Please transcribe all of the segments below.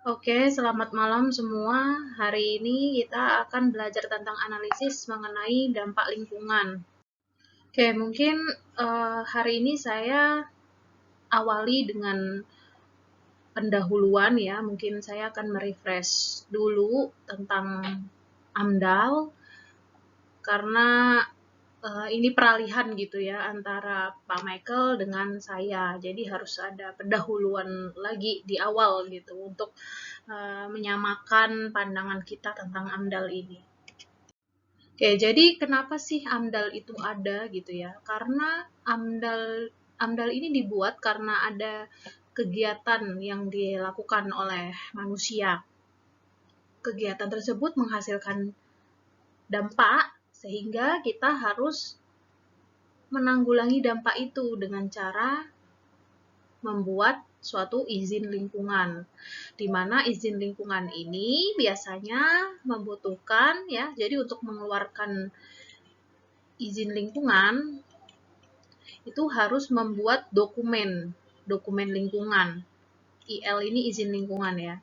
Oke, selamat malam semua. Hari ini kita akan belajar tentang analisis mengenai dampak lingkungan. Oke, mungkin hari ini saya awali dengan pendahuluan ya. Mungkin saya akan merefresh dulu tentang AMDAL karena ini peralihan gitu ya antara Pak Michael dengan saya. Jadi harus ada pendahuluan lagi di awal gitu untuk menyamakan pandangan kita tentang AMDAL ini. Oke, jadi kenapa sih AMDAL itu ada gitu ya? Karena AMDAL ini dibuat karena ada kegiatan yang dilakukan oleh manusia. Kegiatan tersebut menghasilkan dampak sehingga kita harus menanggulangi dampak itu dengan cara membuat suatu izin lingkungan, di mana izin lingkungan ini biasanya membutuhkan ya, jadi untuk mengeluarkan izin lingkungan itu harus membuat dokumen lingkungan. IL ini izin lingkungan ya.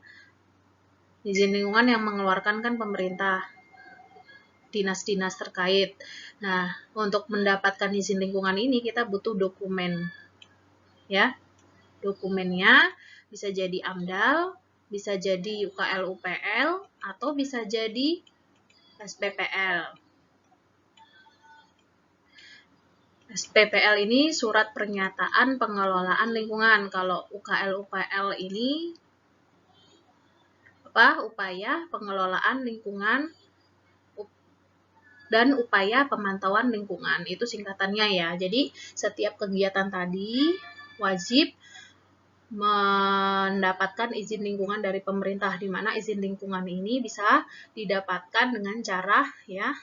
Izin lingkungan yang mengeluarkan kan pemerintah, dinas-dinas terkait. Nah, untuk mendapatkan izin lingkungan ini kita butuh dokumen. Ya. Dokumennya bisa jadi AMDAL, bisa jadi UKL-UPL, atau bisa jadi SPPL. SPPL ini surat pernyataan pengelolaan lingkungan. Kalau UKL-UPL ini upaya pengelolaan lingkungan dan upaya pemantauan lingkungan. Itu singkatannya ya. Jadi setiap kegiatan tadi wajib mendapatkan izin lingkungan dari pemerintah, di mana izin lingkungan ini bisa didapatkan dengan cara ya,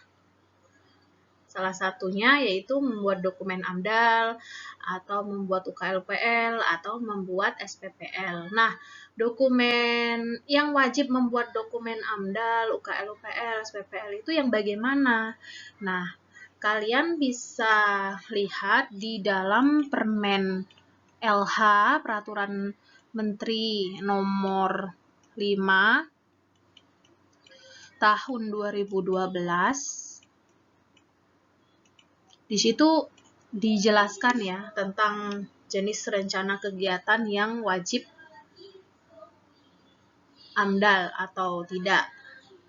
salah satunya yaitu membuat dokumen AMDAL atau membuat UKL-UPL atau membuat SPPL. Nah, dokumen yang wajib membuat dokumen AMDAL, UKL-UPL, SPPL itu yang bagaimana? Nah, kalian bisa lihat di dalam Permen LH, Peraturan Menteri Nomor 5 Tahun 2012. Di situ dijelaskan ya tentang jenis rencana kegiatan yang wajib AMDAL atau tidak.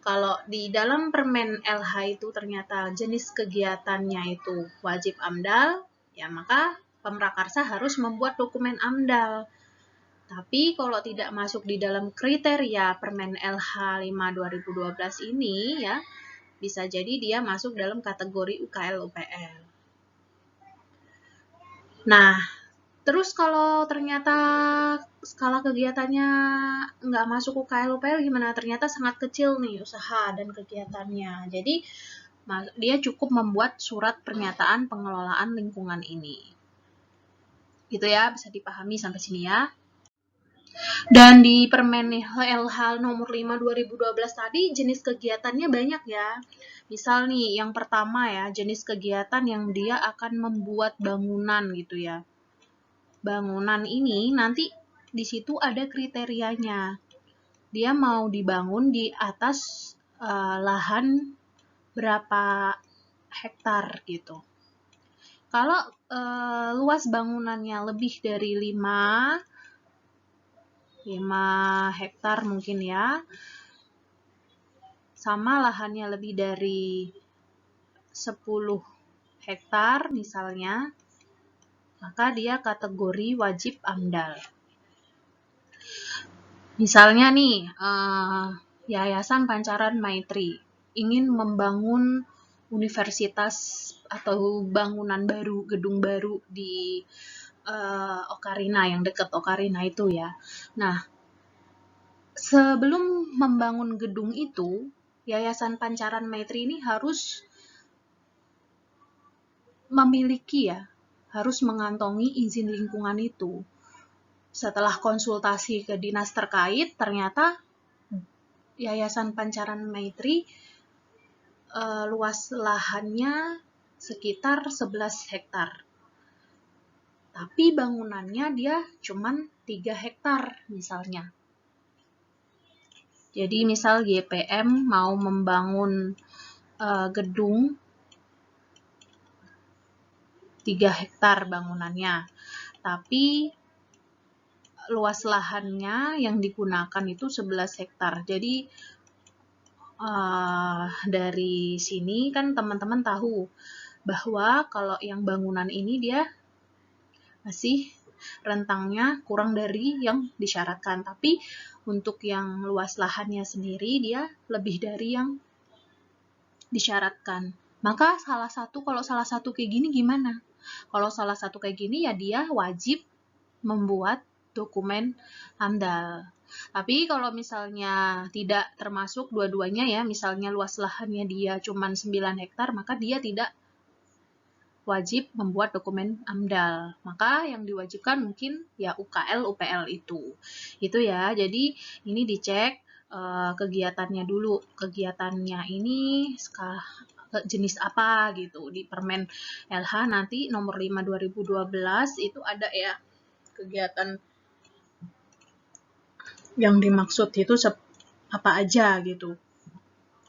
Kalau di dalam Permen LH itu ternyata jenis kegiatannya itu wajib AMDAL, ya maka Pemrakarsa harus membuat dokumen AMDAL. Tapi kalau tidak masuk di dalam kriteria Permen LH 5 2012 ini ya, bisa jadi dia masuk dalam kategori UKL-UPL. Nah, terus kalau ternyata skala kegiatannya nggak masuk UKL-UPL gimana? Ternyata sangat kecil nih usaha dan kegiatannya. Jadi dia cukup membuat surat pernyataan pengelolaan lingkungan ini. Gitu ya, bisa dipahami sampai sini ya. Dan di Permen LH nomor 5 2012 tadi jenis kegiatannya banyak ya. Misal nih, yang pertama ya, jenis kegiatan yang dia akan membuat bangunan gitu ya. Bangunan ini nanti di situ ada kriterianya. Dia mau dibangun di atas lahan berapa hektar gitu. Kalau luas bangunannya lebih dari 5 hektar mungkin ya, sama lahannya lebih dari 10 hektar misalnya, maka dia kategori wajib AMDAL. Misalnya nih, Yayasan Pancaran Maitri ingin membangun universitas atau bangunan baru, gedung baru di Ocarina, yang dekat Ocarina itu ya. Nah, sebelum membangun gedung itu, Yayasan Pancaran Maitri ini harus memiliki ya, harus mengantongi izin lingkungan itu. Setelah konsultasi ke dinas terkait, ternyata Yayasan Pancaran Maitri luas lahannya sekitar 11 hektar. Tapi bangunannya dia cuman 3 hektar misalnya. Jadi misal GPM mau membangun gedung 3 hektar bangunannya, tapi luas lahannya yang digunakan itu 11 hektar. Jadi dari sini kan teman-teman tahu bahwa kalau yang bangunan ini dia masih rentangnya kurang dari yang disyaratkan, tapi untuk yang luas lahannya sendiri dia lebih dari yang disyaratkan. Maka kalau salah satu kayak gini gimana? Kalau salah satu kayak gini ya dia wajib membuat dokumen AMDAL. Tapi kalau misalnya tidak termasuk dua-duanya ya, misalnya luas lahannya dia cuma 9 hektar, maka dia tidak wajib membuat dokumen AMDAL. Maka yang diwajibkan mungkin ya UKL, UPL itu. Itu ya, jadi ini dicek kegiatannya dulu. Kegiatannya ini jenis apa gitu. Di Permen LH nanti nomor 5 2012 itu ada ya kegiatan yang dimaksud itu apa aja gitu.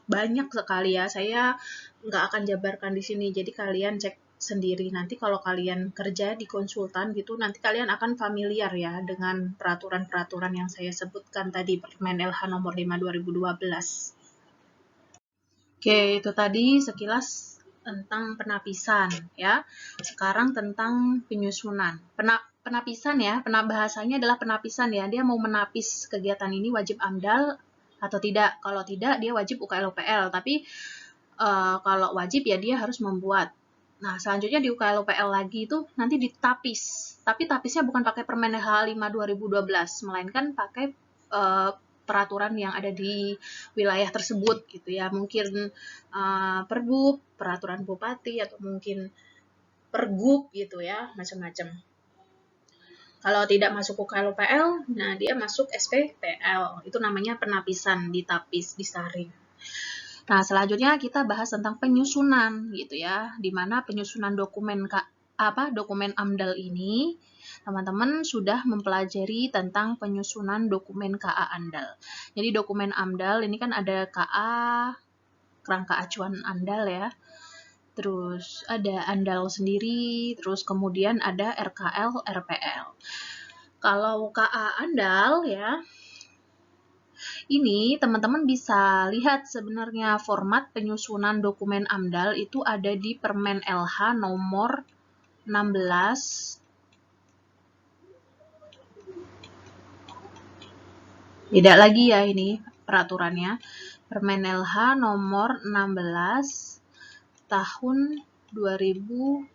Banyak sekali ya, saya nggak akan jabarkan di sini, jadi kalian cek sendiri. Nanti kalau kalian kerja di konsultan gitu, nanti kalian akan familiar ya dengan peraturan-peraturan yang saya sebutkan tadi, Permen LH nomor 5 2012. Oke, itu tadi sekilas tentang penapisan ya. Sekarang tentang penyusunan. Penapisan ya, bahasanya adalah penapisan ya. Dia mau menapis kegiatan ini wajib AMDAL atau tidak. Kalau tidak, dia wajib UKL UPL. Tapi kalau wajib ya dia harus membuat. Nah, selanjutnya di UKL UPL lagi itu nanti ditapis. Tapi tapisnya bukan pakai Permen LH 5 2012, melainkan pakai peraturan yang ada di wilayah tersebut gitu ya. Mungkin Pergub, peraturan bupati, atau mungkin Pergub gitu ya, macam-macam. Kalau tidak masuk UKL UPL, nah dia masuk SPPL. Itu namanya penapisan, ditapis, disaring. Nah, selanjutnya kita bahas tentang penyusunan gitu ya. Di mana penyusunan dokumen AMDAL ini teman-teman sudah mempelajari tentang penyusunan dokumen KA AMDAL. Jadi dokumen AMDAL ini kan ada KA, kerangka acuan AMDAL ya. Terus ada AMDAL sendiri, terus kemudian ada RKL, RPL. Kalau KA AMDAL ya, ini teman-teman bisa lihat sebenarnya format penyusunan dokumen AMDAL itu ada di Permen LH nomor 16. Beda lagi ya ini peraturannya. Permen LH nomor 16 tahun 2012.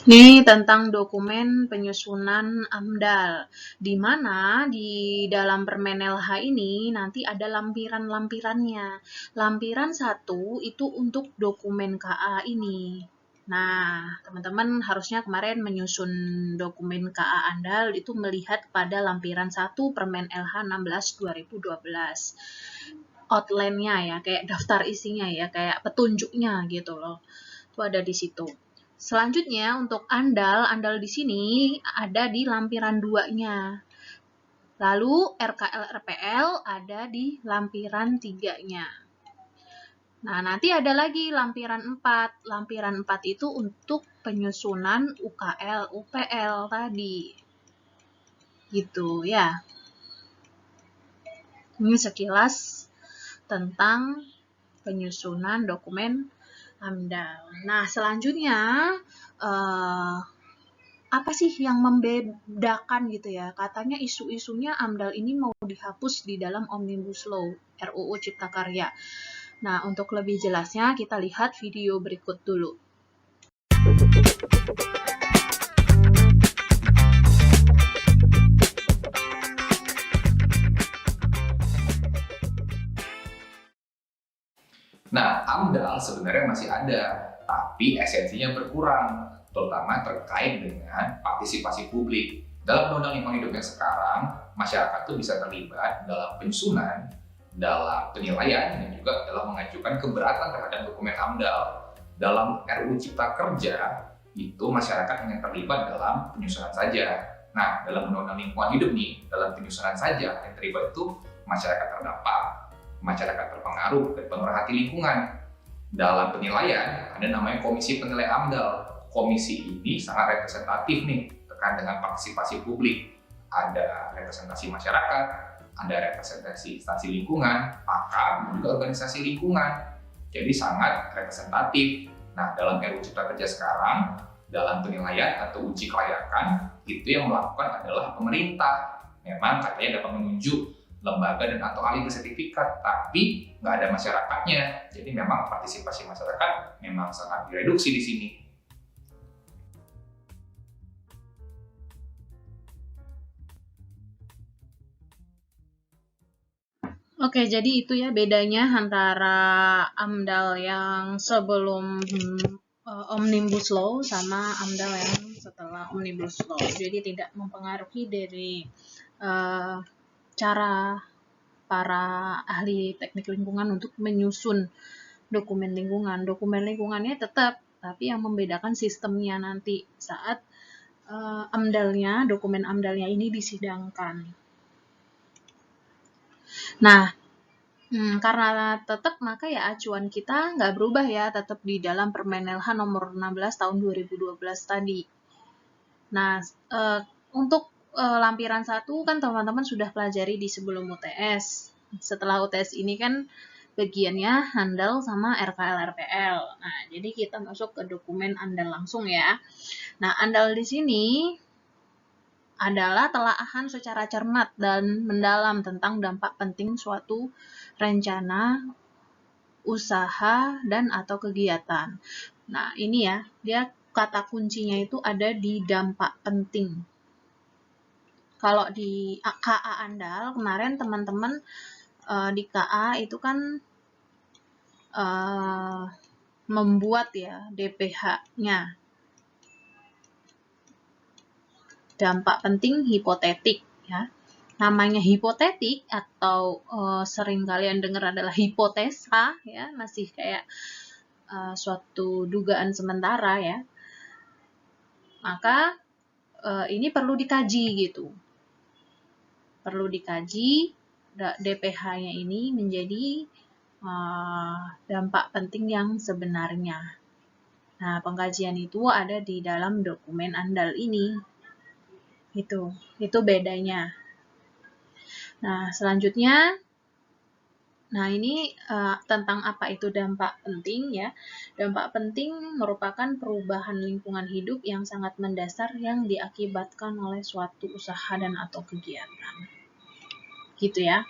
Ini tentang dokumen penyusunan AMDAL, di mana di dalam Permen LH ini nanti ada lampiran-lampirannya. Lampiran 1 itu untuk dokumen KA ini. Nah, teman-teman harusnya kemarin menyusun dokumen KA AMDAL itu melihat pada lampiran 1 Permen LH 16 2012. Outline-nya ya, kayak daftar isinya ya, kayak petunjuknya gitu loh. Itu ada di situ. Selanjutnya untuk AMDAL di sini ada di lampiran 2-nya. Lalu RKL RPL ada di lampiran 3-nya. Nah, nanti ada lagi lampiran 4. Lampiran 4 itu untuk penyusunan UKL UPL tadi. Gitu ya. Ini sekilas tentang penyusunan dokumen AMDAL. Nah, selanjutnya apa sih yang membedakan gitu ya? Katanya isu-isunya AMDAL ini mau dihapus di dalam Omnibus Law RUU Cipta Karya. Nah, untuk lebih jelasnya kita lihat video berikut dulu. Nah, AMDAL sebenarnya masih ada, tapi esensinya berkurang, terutama terkait dengan partisipasi publik. Dalam Undang-Undang Lingkungan Hidup yang sekarang, masyarakat tuh bisa terlibat dalam penyusunan, dalam penilaian, dan juga dalam mengajukan keberatan terhadap dokumen AMDAL. Dalam RUU Cipta Kerja, itu masyarakat hanya terlibat dalam penyusunan saja. Nah, dalam Undang-Undang Lingkungan Hidup nih, dalam penyusunan saja yang terlibat itu masyarakat terdampak, masyarakat terpengaruh, dan pemerhati lingkungan. Dalam penilaian, ada namanya Komisi Penilai AMDAL. Komisi ini sangat representatif nih, terkait dengan partisipasi publik. Ada representasi masyarakat, ada representasi instansi lingkungan, pakar, dan juga organisasi lingkungan. Jadi sangat representatif. Nah, dalam RUU Cipta Kerja sekarang, dalam penilaian atau uji kelayakan, itu yang melakukan adalah pemerintah. Memang katanya dapat menunjuk lembaga dan atau ahli bersertifikat, tapi nggak ada masyarakatnya. Jadi memang partisipasi masyarakat memang sangat direduksi di sini. Oke, jadi itu ya bedanya antara AMDAL yang sebelum Omnibus Law sama AMDAL yang setelah Omnibus Law. Jadi tidak mempengaruhi dari cara para ahli teknik lingkungan untuk menyusun dokumen lingkungan. Dokumen lingkungannya tetap, tapi yang membedakan sistemnya nanti saat AMDAL-nya, dokumen AMDAL-nya ini disidangkan. Nah, karena tetap maka ya acuan kita nggak berubah ya, tetap di dalam Permenelhan nomor 16 tahun 2012 tadi. Nah, untuk lampiran 1 kan teman-teman sudah pelajari di sebelum UTS. Setelah UTS ini kan bagiannya AMDAL sama RKL-RPL. Nah, jadi kita masuk ke dokumen AMDAL langsung ya. Nah, AMDAL di sini adalah telaahan secara cermat dan mendalam tentang dampak penting suatu rencana, usaha, dan atau kegiatan. Nah, ini ya, dia kata kuncinya itu ada di dampak penting. Kalau di KA AMDAL, kemarin teman-teman di KA itu kan membuat ya DPH-nya. Dampak penting hipotetik ya. Namanya hipotetik atau sering kalian dengar adalah hipotesa ya, masih kayak suatu dugaan sementara ya. Maka ini perlu dikaji gitu. Perlu dikaji DPH-nya ini menjadi dampak penting yang sebenarnya. Nah, pengkajian itu ada di dalam dokumen AMDAL ini. Itu bedanya. Nah, selanjutnya, nah ini tentang apa itu dampak penting ya. Dampak penting merupakan perubahan lingkungan hidup yang sangat mendasar yang diakibatkan oleh suatu usaha dan atau kegiatan. Gitu ya.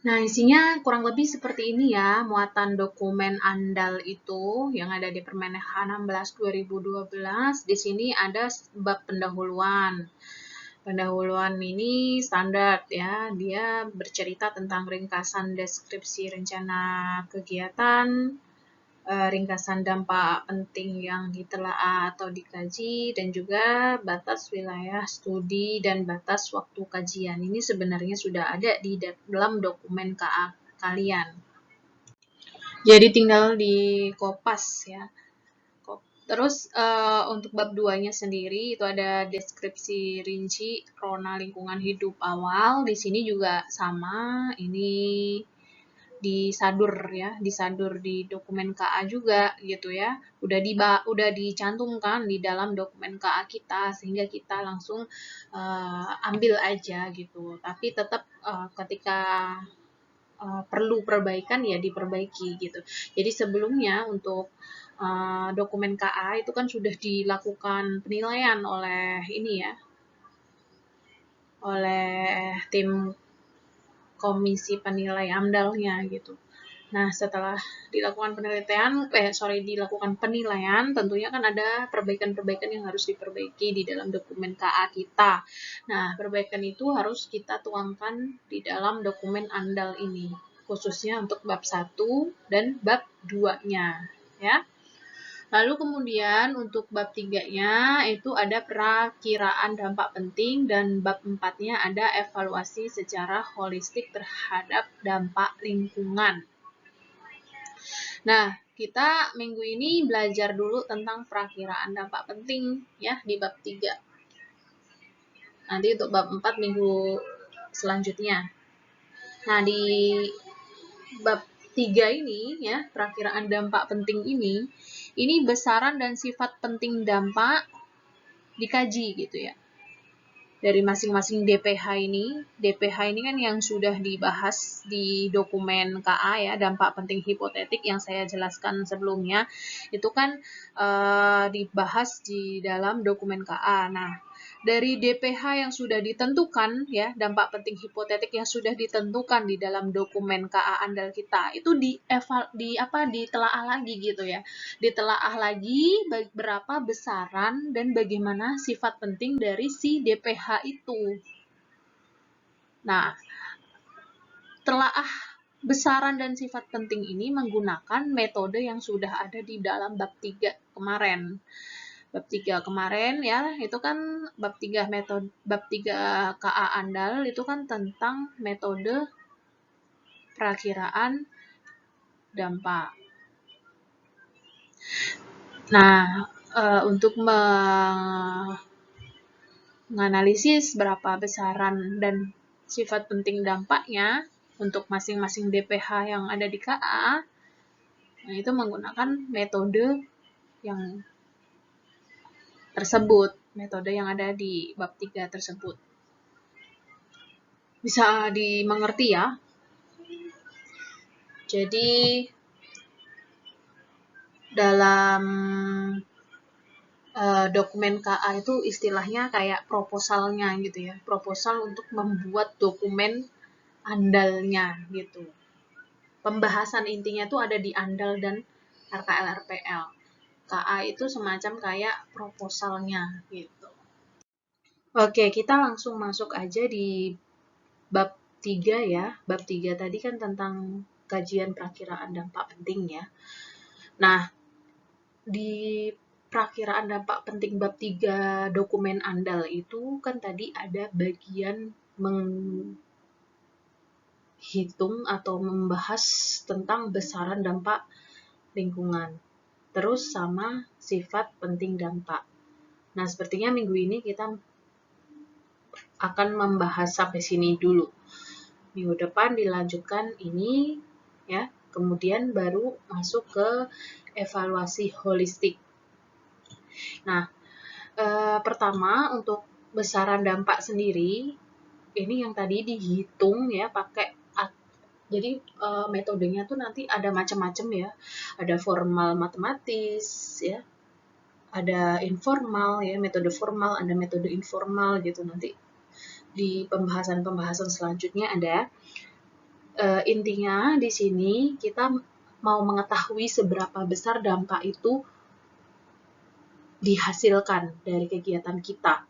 Nah, isinya kurang lebih seperti ini ya, muatan dokumen AMDAL itu yang ada di Permenhan 16 2012. Di sini ada bab pendahuluan. Pendahuluan ini standar ya, dia bercerita tentang ringkasan deskripsi rencana kegiatan, ringkasan dampak penting yang ditelaah atau dikaji, dan juga batas wilayah studi dan batas waktu kajian. Ini sebenarnya sudah ada di dalam dokumen KA kalian. Jadi tinggal di kopas ya. Terus untuk bab 2-nya sendiri itu ada deskripsi rinci rona lingkungan hidup awal. Di sini juga sama, ini disadur ya, disadur di dokumen KA juga gitu ya. Udah dicantumkan di dalam dokumen KA kita sehingga kita langsung ambil aja gitu. Tapi tetap ketika perlu perbaikan ya diperbaiki gitu. Jadi sebelumnya untuk dokumen KA itu kan sudah dilakukan penilaian oleh ini ya, oleh tim komisi penilai AMDAL-nya gitu. Nah, setelah dilakukan dilakukan penilaian, tentunya kan ada perbaikan-perbaikan yang harus diperbaiki di dalam dokumen KA kita. Nah, perbaikan itu harus kita tuangkan di dalam dokumen AMDAL ini, khususnya untuk bab 1 dan bab 2-nya, ya. Lalu kemudian untuk bab 3-nya itu ada perakiraan dampak penting dan bab 4-nya ada evaluasi secara holistik terhadap dampak lingkungan. Nah, kita minggu ini belajar dulu tentang perakiraan dampak penting ya di bab 3. Nanti untuk bab 4 minggu selanjutnya. Nah, di bab 3 ini ya, perakiraan dampak penting ini besaran dan sifat penting dampak dikaji gitu ya. Dari masing-masing DPH ini kan yang sudah dibahas di dokumen KA ya, dampak penting hipotetik yang saya jelaskan sebelumnya, itu kan dibahas di dalam dokumen KA. Nah, dari DPH yang sudah ditentukan ya, dampak penting hipotetik yang sudah ditentukan di dalam dokumen KA andal kita, itu ditelaah lagi gitu ya. Ditelaah lagi berapa besaran dan bagaimana sifat penting dari si DPH itu. Nah, telaah besaran dan sifat penting ini menggunakan metode yang sudah ada di dalam bab 3 kemarin. Bab 3 kemarin ya, itu kan bab 3 KA andal itu kan tentang metode perakiraan dampak. Nah, untuk menganalisis berapa besaran dan sifat penting dampaknya untuk masing-masing DPH yang ada di KA, nah itu menggunakan metode yang tersebut, metode yang ada di bab 3 tersebut. Bisa dimengerti ya? Jadi, dalam dokumen KA itu istilahnya kayak proposalnya gitu ya, proposal untuk membuat dokumen andalnya gitu. Pembahasan intinya tuh ada di andal dan RKL-RPL. KA itu semacam kayak proposalnya gitu. Oke, kita langsung masuk aja di bab 3 ya. Bab 3 tadi kan tentang kajian perakiraan dampak penting ya. Nah, di perakiraan dampak penting bab 3 dokumen andal itu kan tadi ada bagian menghitung atau membahas tentang besaran dampak lingkungan. Terus sama sifat penting dampak. Nah, sepertinya minggu ini kita akan membahas sampai sini dulu. Minggu depan dilanjutkan ini ya, kemudian baru masuk ke evaluasi holistik. Nah, pertama untuk besaran dampak sendiri, ini yang tadi dihitung ya pakai, jadi metodenya tuh nanti ada macam-macam ya, ada formal matematis ya, ada informal ya, metode formal, ada metode informal gitu. Nanti di pembahasan-pembahasan selanjutnya ada. Intinya di sini kita mau mengetahui seberapa besar dampak itu dihasilkan dari kegiatan kita.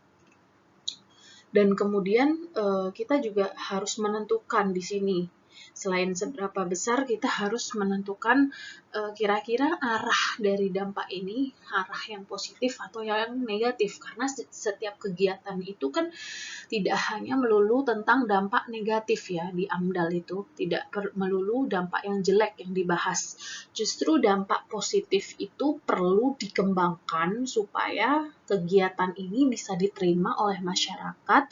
Dan kemudian kita juga harus menentukan di sini, selain seberapa besar, kita harus menentukan kira-kira arah dari dampak ini, arah yang positif atau yang negatif. Karena setiap kegiatan itu kan tidak hanya melulu tentang dampak negatif ya di AMDAL itu, tidak melulu dampak yang jelek yang dibahas. Justru dampak positif itu perlu dikembangkan supaya kegiatan ini bisa diterima oleh masyarakat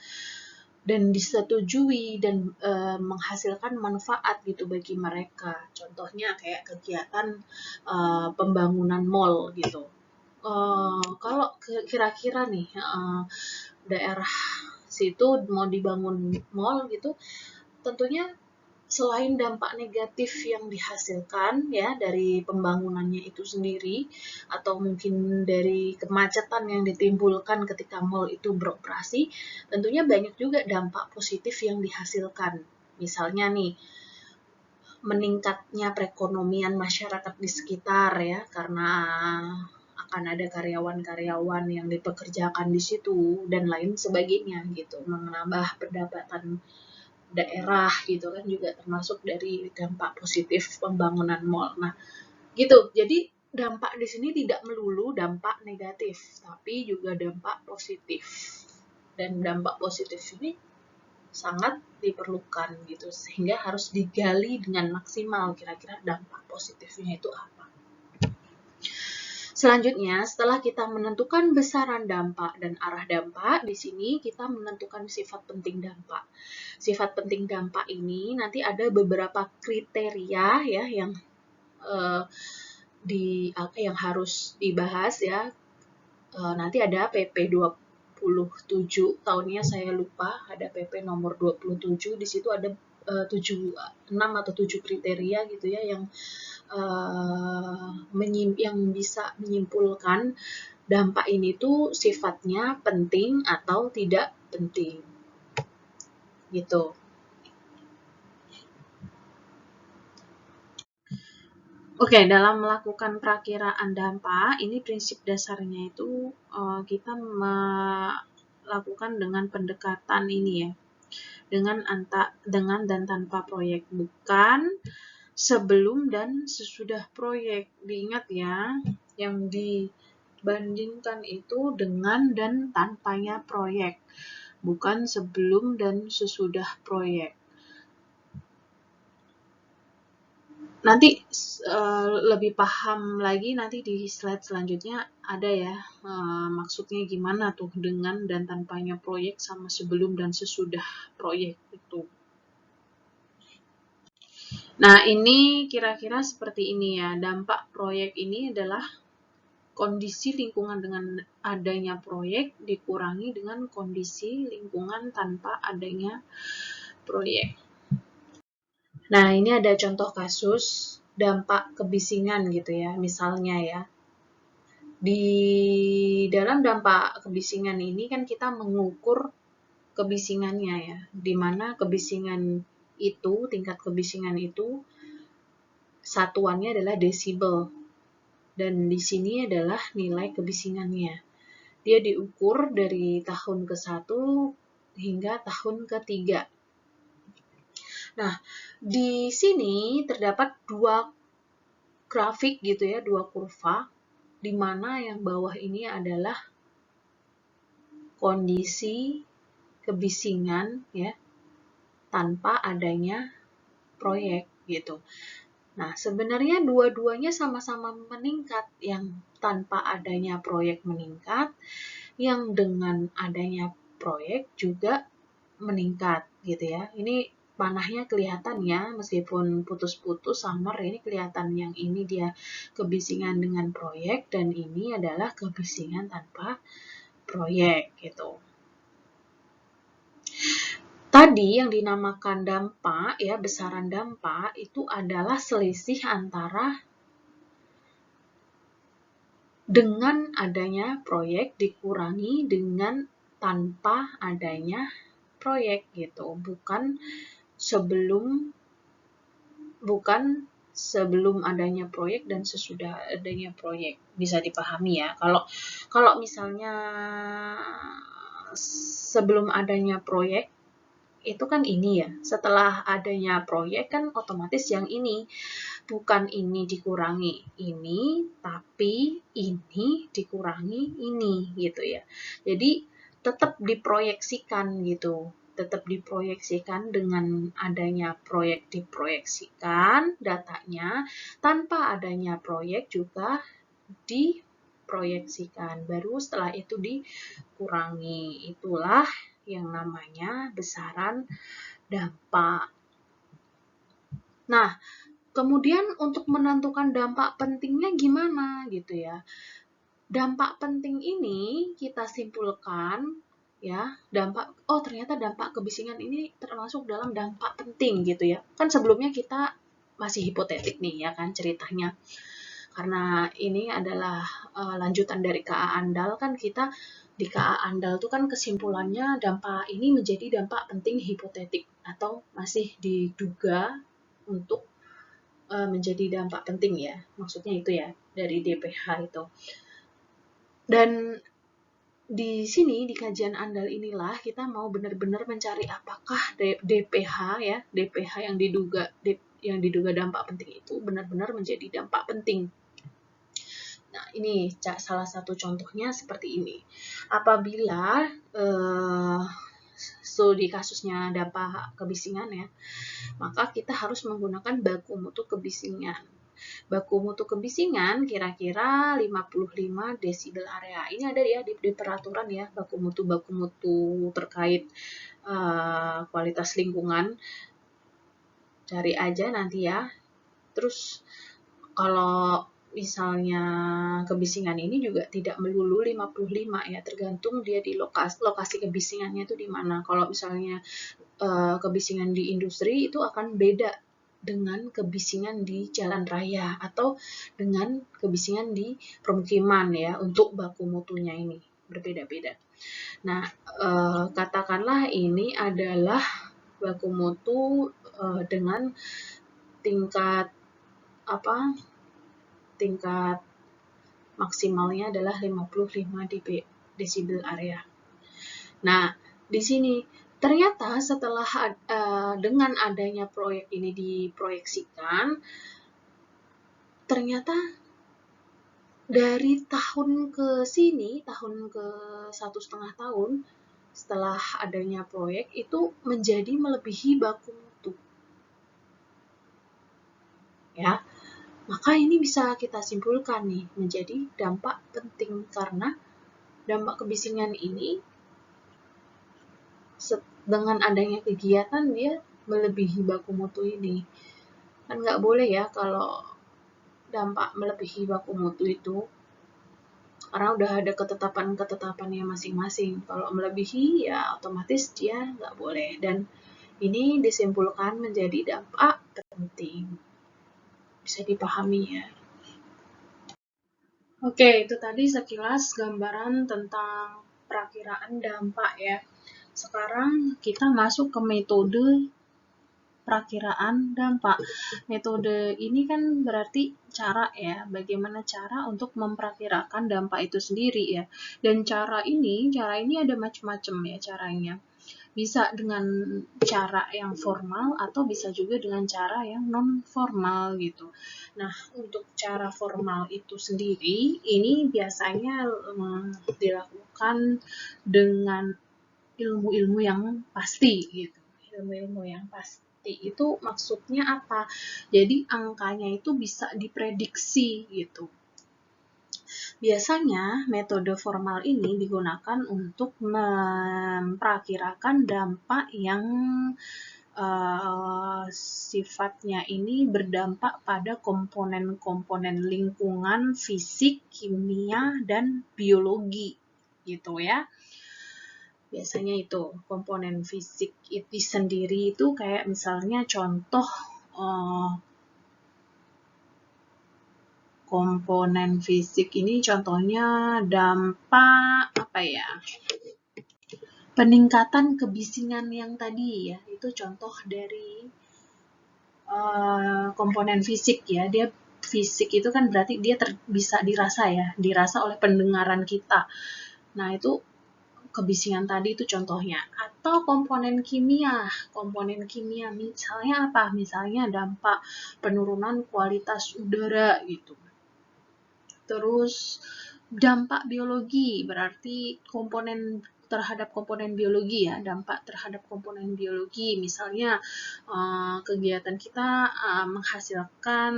dan disetujui dan menghasilkan manfaat gitu bagi mereka. Contohnya kayak kegiatan pembangunan mall gitu. Kalau kira-kira nih daerah situ mau dibangun mall gitu, tentunya selain dampak negatif yang dihasilkan ya dari pembangunannya itu sendiri, atau mungkin dari kemacetan yang ditimbulkan ketika mall itu beroperasi, tentunya banyak juga dampak positif yang dihasilkan. Misalnya nih, meningkatnya perekonomian masyarakat di sekitar ya, karena akan ada karyawan-karyawan yang dipekerjakan di situ dan lain sebagainya gitu, menambah pendapatan daerah gitu kan, juga termasuk dari dampak positif pembangunan mall. Nah, gitu. Jadi dampak di sini tidak melulu dampak negatif, tapi juga dampak positif. Dan dampak positif ini sangat diperlukan gitu, sehingga harus digali dengan maksimal kira-kira dampak positifnya itu apa. Selanjutnya, setelah kita menentukan besaran dampak dan arah dampak, di sini kita menentukan sifat penting dampak. Sifat penting dampak ini nanti ada beberapa kriteria ya yang harus dibahas ya. Nanti ada PP 27 tahunnya saya lupa, ada PP nomor 27, di situ ada 6 atau 7 kriteria gitu ya yang bisa menyimpulkan dampak ini tuh sifatnya penting atau tidak penting gitu. Oke, dalam melakukan perakiraan dampak, ini prinsip dasarnya itu kita melakukan dengan pendekatan ini ya, dengan dan tanpa proyek, bukan sebelum dan sesudah proyek. Diingat ya, yang dibandingkan itu dengan dan tanpanya proyek, bukan sebelum dan sesudah proyek. Nanti lebih paham lagi nanti di slide selanjutnya ada ya maksudnya gimana tuh dengan dan tanpanya proyek sama sebelum dan sesudah proyek itu. Nah, ini kira-kira seperti ini ya. Dampak proyek ini adalah kondisi lingkungan dengan adanya proyek dikurangi dengan kondisi lingkungan tanpa adanya proyek. Nah, ini ada contoh kasus dampak kebisingan gitu ya, misalnya ya. Di dalam dampak kebisingan ini kan kita mengukur kebisingannya ya, di mana kebisingan itu, tingkat kebisingan itu satuannya adalah desibel. Dan di sini adalah nilai kebisingannya. Dia diukur dari tahun ke-1 hingga tahun ke-3. Nah, di sini terdapat dua grafik gitu ya, dua kurva, di mana yang bawah ini adalah kondisi kebisingan ya, tanpa adanya proyek gitu. Nah, sebenarnya dua-duanya sama-sama meningkat, yang tanpa adanya proyek meningkat, yang dengan adanya proyek juga meningkat gitu ya. Ini panahnya kelihatan ya, meskipun putus-putus samar, ini kelihatan yang ini dia kebisingan dengan proyek dan ini adalah kebisingan tanpa proyek gitu. Tadi yang dinamakan dampak ya, besaran dampak itu adalah selisih antara dengan adanya proyek dikurangi dengan tanpa adanya proyek gitu, bukan sebelum adanya proyek dan sesudah adanya proyek. Bisa dipahami ya. Kalau misalnya sebelum adanya proyek itu kan ini ya. Setelah adanya proyek kan otomatis yang ini, bukan ini dikurangi ini, tapi ini dikurangi ini gitu ya. Jadi tetap diproyeksikan gitu. Tetap diproyeksikan dengan adanya proyek, diproyeksikan datanya, tanpa adanya proyek juga diproyeksikan. Baru setelah itu dikurangi. Itulah yang namanya besaran dampak. Nah, kemudian untuk menentukan dampak pentingnya gimana gitu ya. Dampak penting ini kita simpulkan ya, ternyata dampak kebisingan ini termasuk dalam dampak penting gitu ya. Kan sebelumnya kita masih hipotetik nih ya kan ceritanya. Karena ini adalah lanjutan dari KA Andal, kan kita di KA Andal itu kan kesimpulannya dampak ini menjadi dampak penting hipotetik atau masih diduga untuk menjadi dampak penting ya. Maksudnya itu ya dari DPH itu. Dan di sini di kajian Andal inilah kita mau benar-benar mencari apakah DPH ya, DPH yang diduga dampak penting itu benar-benar menjadi dampak penting. Nah, ini salah satu contohnya seperti ini. Apabila di kasusnya dampak kebisingan ya, maka kita harus menggunakan baku mutu kebisingan. baku mutu kebisingan kira-kira 55 desibel area. Ini ada ya di peraturan ya, baku mutu terkait kualitas lingkungan. Cari aja nanti ya. Terus kalau misalnya kebisingan ini juga tidak melulu 55 ya, tergantung dia di lokasi kebisingannya itu di mana. Kalau misalnya kebisingan di industri itu akan beda dengan kebisingan di jalan raya atau dengan kebisingan di permukiman ya, untuk baku mutunya ini berbeda-beda. Nah, katakanlah ini adalah baku mutu dengan tingkat maksimalnya adalah 55 desibel area. Nah, di sini ternyata setelah dengan adanya proyek ini diproyeksikan, ternyata dari tahun ke sini, tahun ke 1,5 tahun setelah adanya proyek itu menjadi melebihi baku mutu. Ya, maka ini bisa kita simpulkan nih menjadi dampak penting, karena dampak kebisingan ini dengan adanya kegiatan dia melebihi baku mutu ini. Kan nggak boleh ya kalau dampak melebihi baku mutu itu, karena udah ada ketetapannya masing-masing. Kalau melebihi ya otomatis dia nggak boleh, dan ini disimpulkan menjadi dampak penting. Bisa dipahami ya. Oke, itu tadi sekilas gambaran tentang perakiraan dampak ya. Sekarang kita masuk ke metode perakiraan dampak. Metode ini kan berarti cara ya, bagaimana cara untuk memperakirakan dampak itu sendiri ya. Dan cara ini ada macam-macam ya caranya. Bisa dengan cara yang formal atau bisa juga dengan cara yang non formal gitu. Nah, untuk cara formal itu sendiri ini biasanya dilakukan dengan ilmu-ilmu yang pasti gitu. Ilmu-ilmu yang pasti itu maksudnya apa? Jadi angkanya itu bisa diprediksi gitu. Biasanya metode formal ini digunakan untuk memperakirakan dampak yang sifatnya ini berdampak pada komponen-komponen lingkungan, fisik, kimia, dan biologi gitu ya. Biasanya itu komponen fisik itu sendiri itu kayak misalnya contoh komponen fisik ini contohnya dampak peningkatan kebisingan yang tadi ya, itu contoh dari komponen fisik ya. Dia fisik itu kan berarti dia bisa dirasa ya, dirasa oleh pendengaran kita. Nah, itu kebisingan tadi itu contohnya. Atau komponen kimia misalnya apa? Misalnya dampak penurunan kualitas udara gitu. Terus dampak biologi berarti terhadap komponen biologi ya, dampak terhadap komponen biologi, misalnya kegiatan kita menghasilkan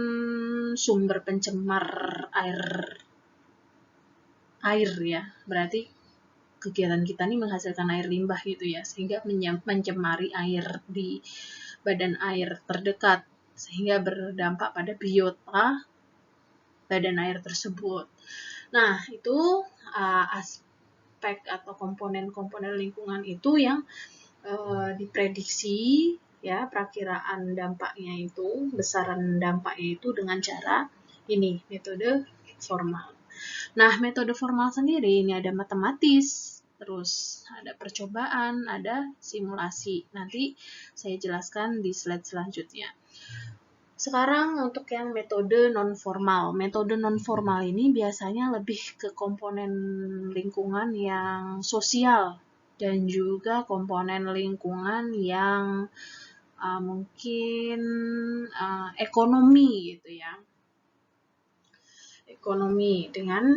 sumber pencemar air ya, berarti kegiatan kita ini menghasilkan air limbah gitu ya, sehingga mencemari air di badan air terdekat, sehingga berdampak pada biota badan air tersebut. Nah, itu aspek atau komponen-komponen lingkungan itu yang diprediksi ya, perakiraan dampaknya itu, besaran dampaknya itu dengan cara ini, metode formal. Nah, metode formal sendiri ini ada matematis, terus ada percobaan, ada simulasi. Nanti saya jelaskan di slide selanjutnya. Sekarang untuk yang metode non-formal. Metode non-formal ini biasanya lebih ke komponen lingkungan yang sosial dan juga komponen lingkungan yang mungkin ekonomi gitu ya. Ekonomi dengan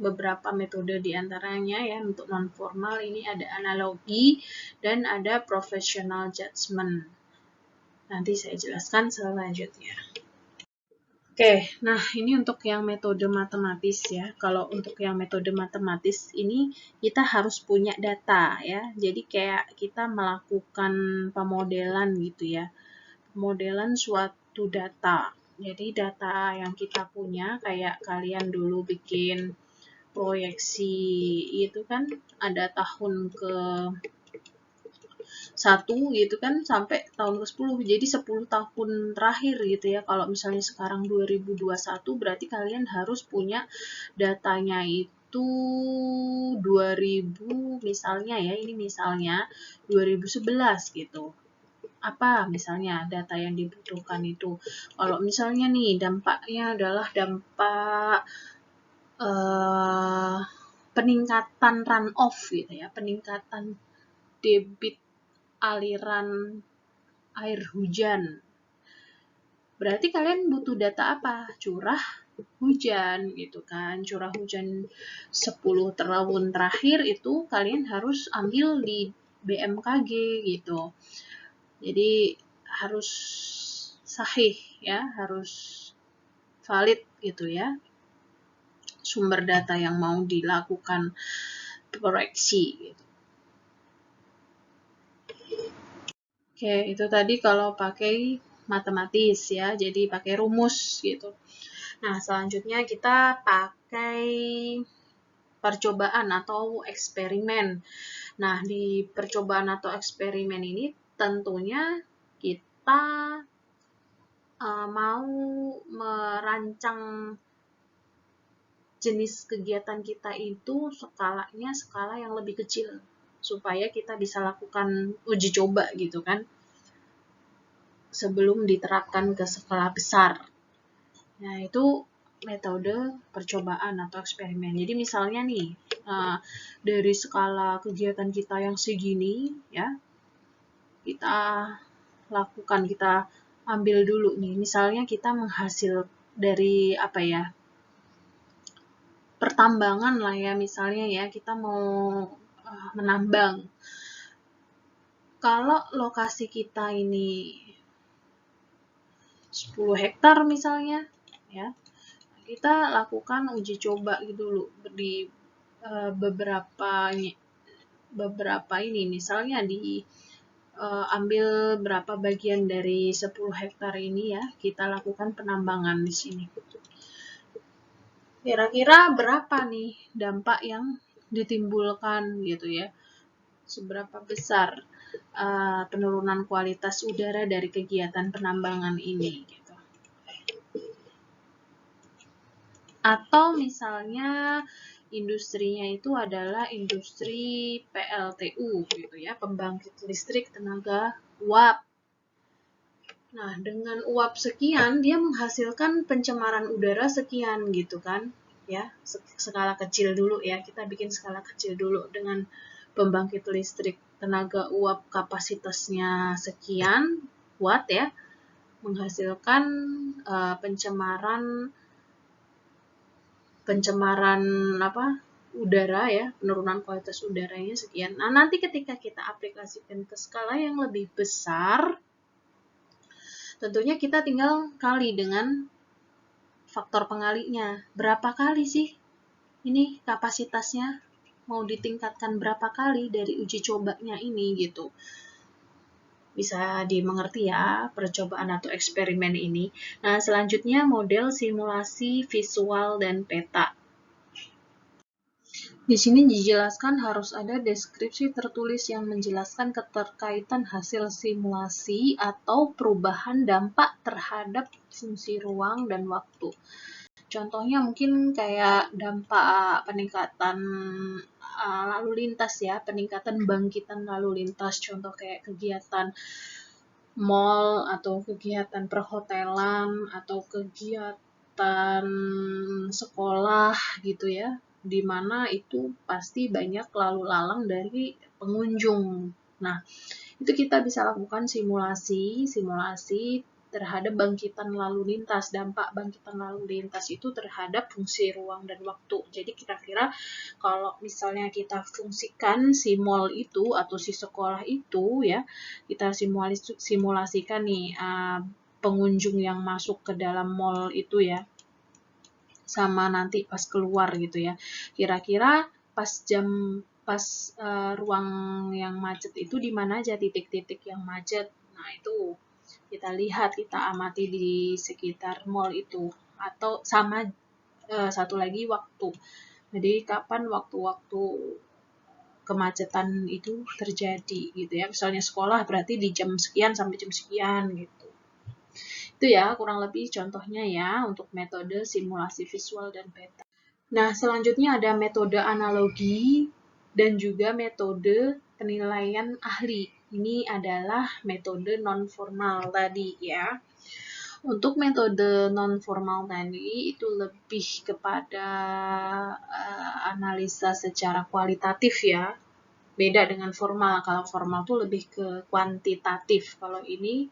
beberapa metode diantaranya ya. Untuk non-formal ini ada analogi dan ada professional judgment. Nanti saya jelaskan selanjutnya. Oke, nah ini untuk yang metode matematis ya. Kalau untuk yang metode matematis ini kita harus punya data ya. Jadi kayak kita melakukan pemodelan gitu ya. Pemodelan suatu data. Jadi data yang kita punya kayak kalian dulu bikin proyeksi itu kan ada tahun ke 1 gitu kan sampai tahun ke-10. Jadi 10 tahun terakhir gitu ya. Kalau misalnya sekarang 2021 berarti kalian harus punya datanya itu 2000 misalnya ya, ini misalnya 2011 gitu. Apa misalnya data yang dibutuhkan itu? Kalau misalnya nih dampaknya adalah dampak peningkatan runoff gitu ya, peningkatan debit aliran air hujan. Berarti kalian butuh data apa? Curah hujan gitu kan. Curah hujan 10 tahun terakhir itu kalian harus ambil di BMKG gitu. Jadi harus sahih ya, harus valid gitu ya. Sumber data yang mau dilakukan proyeksi gitu. Oke, itu tadi kalau pakai matematis ya, jadi pakai rumus gitu. Nah, selanjutnya kita pakai percobaan atau eksperimen. Nah, di percobaan atau eksperimen ini tentunya kita mau merancang jenis kegiatan kita itu skalanya skala yang lebih kecil supaya kita bisa lakukan uji coba gitu kan sebelum diterapkan ke skala besar. Nah, itu metode percobaan atau eksperimen. Jadi misalnya nih, dari skala kegiatan kita yang segini, ya, kita lakukan, kita ambil dulu nih. Misalnya kita menghasil dari apa ya, pertambangan lah ya, misalnya ya, kita mau menambang. Kalau lokasi kita ini 10 hektar misalnya, ya, kita lakukan uji coba gitu dulu di beberapa ini, misalnya ambil berapa bagian dari 10 hektar ini ya, kita lakukan penambangan di sini. Kira-kira berapa nih dampak yang ditimbulkan gitu ya, seberapa besar penurunan kualitas udara dari kegiatan penambangan ini gitu. Atau misalnya industrinya itu adalah industri PLTU gitu ya, pembangkit listrik tenaga uap. Nah, dengan uap sekian dia menghasilkan pencemaran udara sekian gitu kan. Ya, skala kecil dulu ya. Kita bikin skala kecil dulu dengan pembangkit listrik tenaga uap kapasitasnya sekian watt ya, menghasilkan pencemaran udara ya, penurunan kualitas udaranya sekian. Nah, nanti ketika kita aplikasikan ke skala yang lebih besar, tentunya kita tinggal kali dengan faktor pengalinya. Berapa kali sih ini kapasitasnya? Mau ditingkatkan berapa kali dari uji cobanya ini gitu. Bisa dimengerti ya percobaan atau eksperimen ini. Nah, selanjutnya model simulasi visual dan peta. Di sini dijelaskan harus ada deskripsi tertulis yang menjelaskan keterkaitan hasil simulasi atau perubahan dampak terhadap fungsi ruang dan waktu. Contohnya mungkin kayak dampak peningkatan lalu lintas ya, peningkatan bangkitan lalu lintas, contoh kayak kegiatan mall atau kegiatan perhotelan atau kegiatan sekolah gitu ya, di mana itu pasti banyak lalu lalang dari pengunjung. Nah, itu kita bisa lakukan simulasi terhadap bangkitan lalu lintas, dampak bangkitan lalu lintas itu terhadap fungsi ruang dan waktu. Jadi kira-kira kalau misalnya kita fungsikan si mall itu atau si sekolah itu ya, kita simulasikan nih pengunjung yang masuk ke dalam mall itu ya, sama nanti pas keluar gitu ya. Kira-kira pas ruang yang macet itu di mana aja titik-titik yang macet. Nah, itu kita lihat, kita amati di sekitar mall itu. Atau sama satu lagi waktu. Jadi kapan waktu-waktu kemacetan itu terjadi gitu ya. Misalnya sekolah berarti di jam sekian sampai jam sekian gitu. Itu ya kurang lebih contohnya ya untuk metode simulasi visual dan peta. Nah, selanjutnya ada metode analogi dan juga metode penilaian ahli. Ini adalah metode non-formal tadi ya. Untuk metode non-formal tadi itu lebih kepada analisa secara kualitatif ya. Beda dengan formal. Kalau formal tuh lebih ke kuantitatif. Kalau ini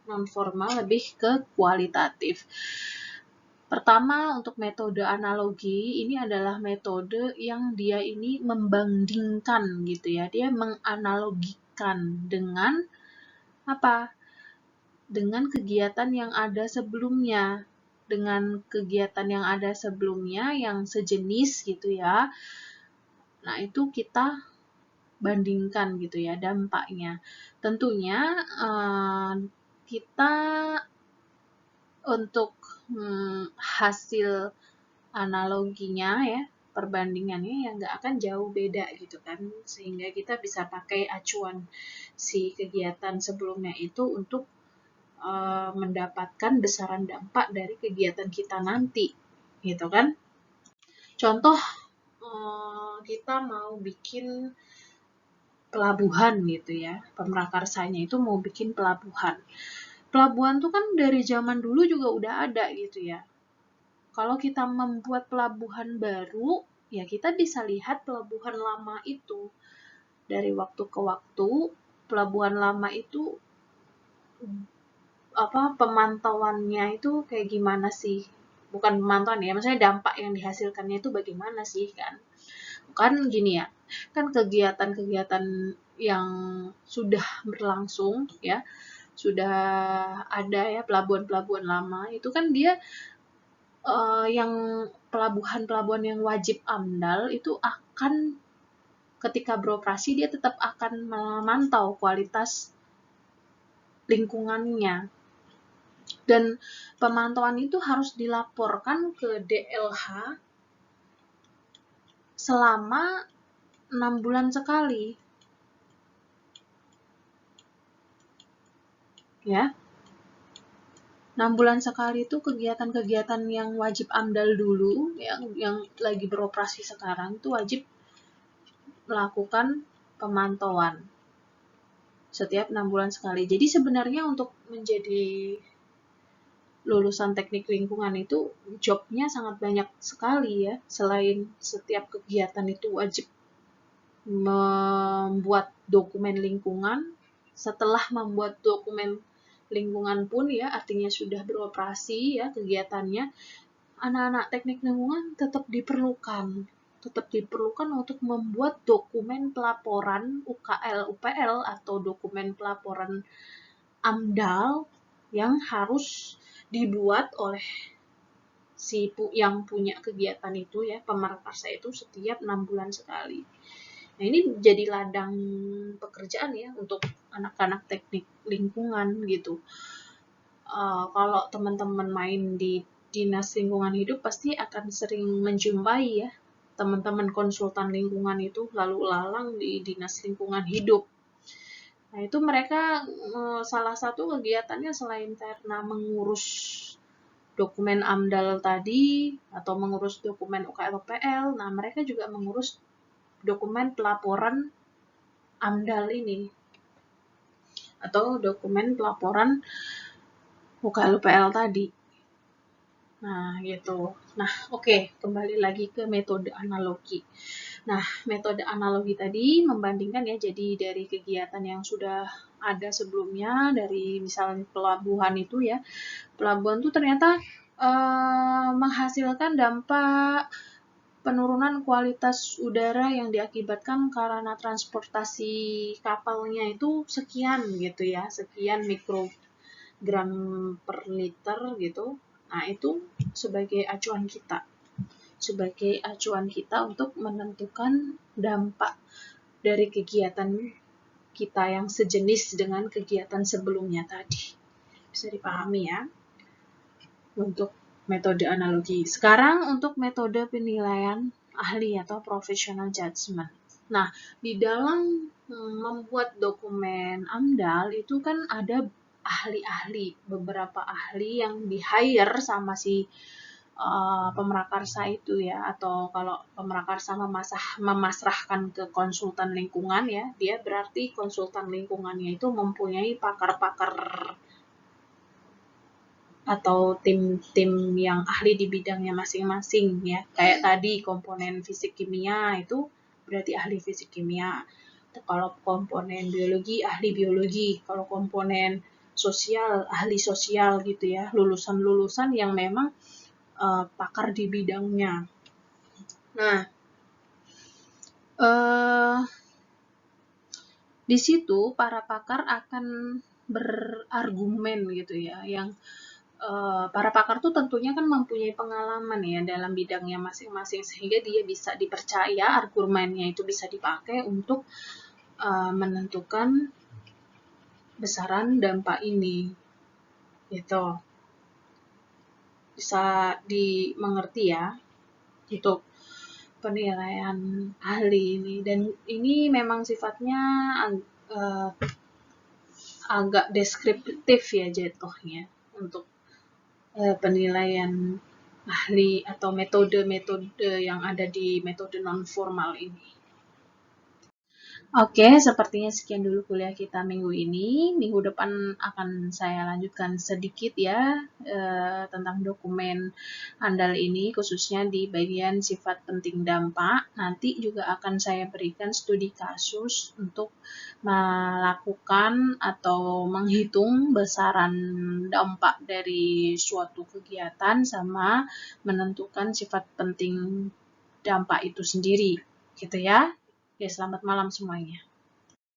non-formal lebih ke kualitatif. Pertama, untuk metode analogi, ini adalah metode yang dia ini membandingkan gitu ya. Dia menganalogikan dengan apa? Dengan kegiatan yang ada sebelumnya. Dengan kegiatan yang ada sebelumnya yang sejenis gitu ya. Nah, itu kita bandingkan gitu ya dampaknya. Tentunya kita untuk hasil analoginya ya, perbandingannya yang nggak akan jauh beda gitu kan, sehingga kita bisa pakai acuan si kegiatan sebelumnya itu untuk mendapatkan besaran dampak dari kegiatan kita nanti gitu kan. Contoh, kita mau bikin pelabuhan gitu ya, pemrakarsanya itu mau bikin pelabuhan. Pelabuhan tuh kan dari zaman dulu juga udah ada gitu ya. Kalau kita membuat pelabuhan baru, ya kita bisa lihat pelabuhan lama itu. Dari waktu ke waktu, pelabuhan lama itu pemantauannya itu kayak gimana sih? Bukan pemantauan ya, maksudnya dampak yang dihasilkannya itu bagaimana sih kan? Kan gini ya, kan kegiatan-kegiatan yang sudah berlangsung ya, sudah ada ya pelabuhan-pelabuhan lama itu kan dia yang pelabuhan-pelabuhan yang wajib AMDAL itu akan ketika beroperasi dia tetap akan memantau kualitas lingkungannya, dan pemantauan itu harus dilaporkan ke DLH selama 6 bulan sekali ya. 6 bulan sekali itu kegiatan-kegiatan yang wajib AMDAL dulu, yang lagi beroperasi sekarang itu wajib melakukan pemantauan setiap 6 bulan sekali. Jadi sebenarnya untuk menjadi lulusan teknik lingkungan itu jobnya sangat banyak sekali ya. Selain setiap kegiatan itu wajib membuat dokumen lingkungan, setelah membuat dokumen lingkungan pun ya, artinya sudah beroperasi ya kegiatannya, anak-anak teknik lingkungan tetap diperlukan untuk membuat dokumen pelaporan UKL, UPL atau dokumen pelaporan AMDAL yang harus dibuat oleh si yang punya kegiatan itu ya, pemrakarsa itu setiap 6 bulan sekali. Nah, ini jadi ladang pekerjaan ya untuk anak-anak teknik lingkungan gitu. Kalau teman-teman main di Dinas Lingkungan Hidup pasti akan sering menjumpai ya teman-teman konsultan lingkungan itu lalu lalang di Dinas Lingkungan Hidup. Nah, itu mereka salah satu kegiatannya selain karena mengurus dokumen AMDAL tadi atau mengurus dokumen UKL-UPL, nah mereka juga mengurus dokumen pelaporan AMDAL ini atau dokumen pelaporan UKL-UPL tadi. Nah, gitu. Nah, oke, kembali lagi ke metode analogi. Nah, metode analogi tadi membandingkan ya, jadi dari kegiatan yang sudah ada sebelumnya, dari misalnya pelabuhan itu ya, pelabuhan itu ternyata menghasilkan dampak penurunan kualitas udara yang diakibatkan karena transportasi kapalnya itu sekian gitu ya, sekian mikrogram per liter gitu. Nah, itu sebagai acuan kita untuk menentukan dampak dari kegiatan kita yang sejenis dengan kegiatan sebelumnya tadi. Bisa dipahami ya untuk metode analogi. Sekarang untuk metode penilaian ahli atau professional judgment. Nah, di dalam membuat dokumen AMDAL itu kan ada ahli-ahli, beberapa ahli yang di-hire sama si pemrakarsa itu ya, atau kalau pemrakarsa memasrahkan ke konsultan lingkungan ya, dia berarti konsultan lingkungannya itu mempunyai pakar-pakar atau tim-tim yang ahli di bidangnya masing-masing ya. Kayak tadi komponen fisik kimia itu berarti ahli fisik kimia. Kalau komponen biologi, ahli biologi. Kalau komponen sosial, ahli sosial gitu ya. Lulusan-lulusan yang memang pakar di bidangnya. Nah, di situ para pakar akan berargumen gitu ya, yang para pakar tuh tentunya kan mempunyai pengalaman ya dalam bidangnya masing-masing, sehingga dia bisa dipercaya, argumennya itu bisa dipakai untuk menentukan besaran dampak ini gitu. Bisa dimengerti ya untuk penilaian ahli ini, dan ini memang sifatnya agak deskriptif ya jatuhnya untuk penilaian ahli atau metode-metode yang ada di metode non formal ini. Oke, sepertinya sekian dulu kuliah kita minggu ini. Minggu depan akan saya lanjutkan sedikit ya tentang dokumen andal ini, khususnya di bagian sifat penting dampak. Nanti juga akan saya berikan studi kasus untuk melakukan atau menghitung besaran dampak dari suatu kegiatan sama menentukan sifat penting dampak itu sendiri, gitu ya. Oke, selamat malam semuanya.